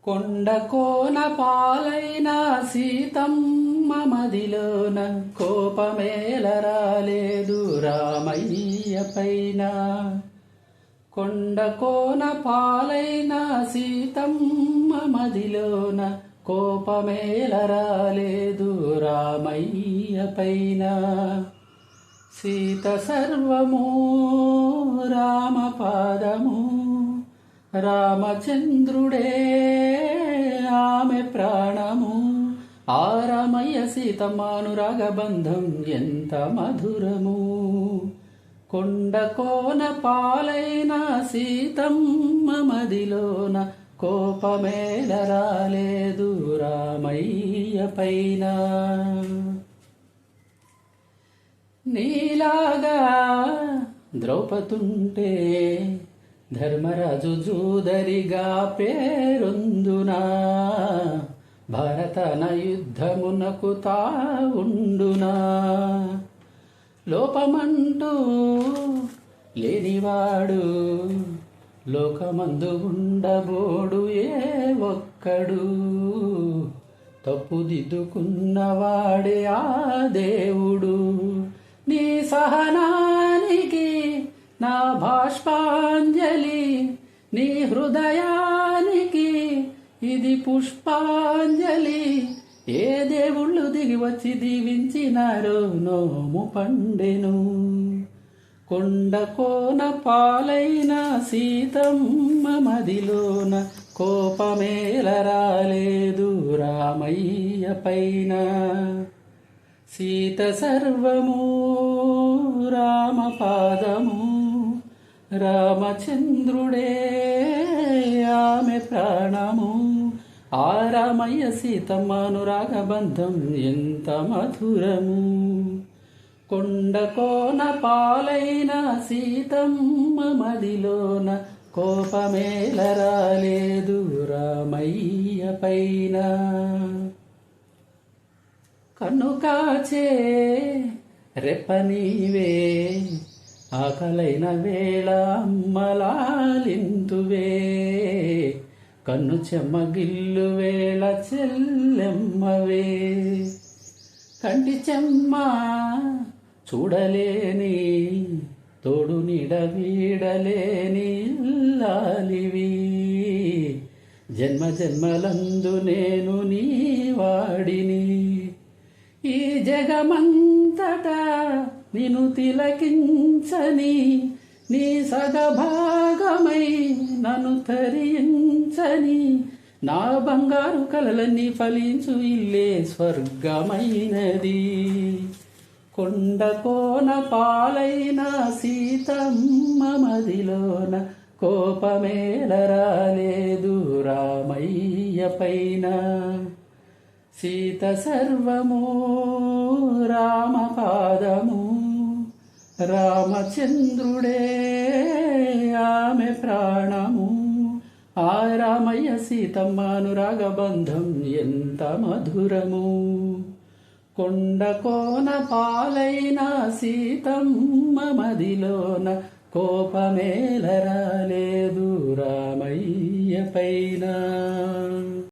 కొండ కోన పాలైన సీతమ్మ మదిలోన కోపమేల రాలేదు రామయ్య పైన. కొండ కోన పాలైన సీతమ్మ మదిలోన కోపమేల రాలేదు రామయ్య పైన. సీత సర్వము రామ పాదము, రామచంద్రుడే ఆమె ప్రాణము. ఆ రామయ్య సీతమ్మానురాగ బంధం ఎంత మధురము. కొండ కోన పాలైన సీతమ్మ మదిలోన కోపమేల రాలేదు రామయ్య పైన. నీలాగా ద్రౌపదుంటే ధర్మరాజు జూదరిగా పేరొందునా, భరతన యుద్ధమునకు తావుండునా. లోపమంటూ లేనివాడు లోకమందు ఉండబోడు ఏ ఒక్కడు. తప్పుదిద్దుకున్నవాడే ఆ దేవుడు. నీ సహనానికి నా బాష్పాంజలి, నీ హృదయానికి ఇది పుష్పాంజలి. ఏ దేవుళ్ళు దిగి వచ్చి దీవించినారో నోము పండెను. కొండ కోన పాలైన సీతమ్మ మదిలోన కోపమేల రాలేదు రామయ్య పైన. సీత సర్వము రామ పాదము, రామచంద్రుడే ఆమె ప్రాణము. ఆ రామయ్య సీతమ్మానురాగ బంధం ఎంత మధురము. కొండ కోన పాలైన సీతమ్మ మదిలోన కోపమేల రాలేదు రామయ్య పైన. కన్ను కాచే రెప్పనీవే, ఆకలైన వేళ అమ్మలాలింతువే. కన్ను చెమ్మగిల్లు వేళ చెల్లెమ్మవే. కంటి చెమ్మ చూడలేని తోడు నీడ వీడలేని లాలివి. జన్మ జన్మలందు నేను నీ వాడిని. ఈ జగమంతటా నిన్ను తిలకించని, నీ సగభాగమై నన్ను తరించని. నా బంగారు కలలన్నీ ఫలించు ఇల్లే స్వర్గమైనది. కొండ కోన పాలైన సీతమ్మ మదిలోన కోపమేల రాలేదు రామయ్య పైన. సీత సర్వము రామ పాదము, రామచంద్రుడే ఆమె ప్రాణము. ఆ రామయ్య సీతమ్మానురాగ బంధం ఎంత మధురము. కొండ కోన పాలైన సీతమ్మ మదిలోన కోపమేల రాలేదు రామయ్య పైన.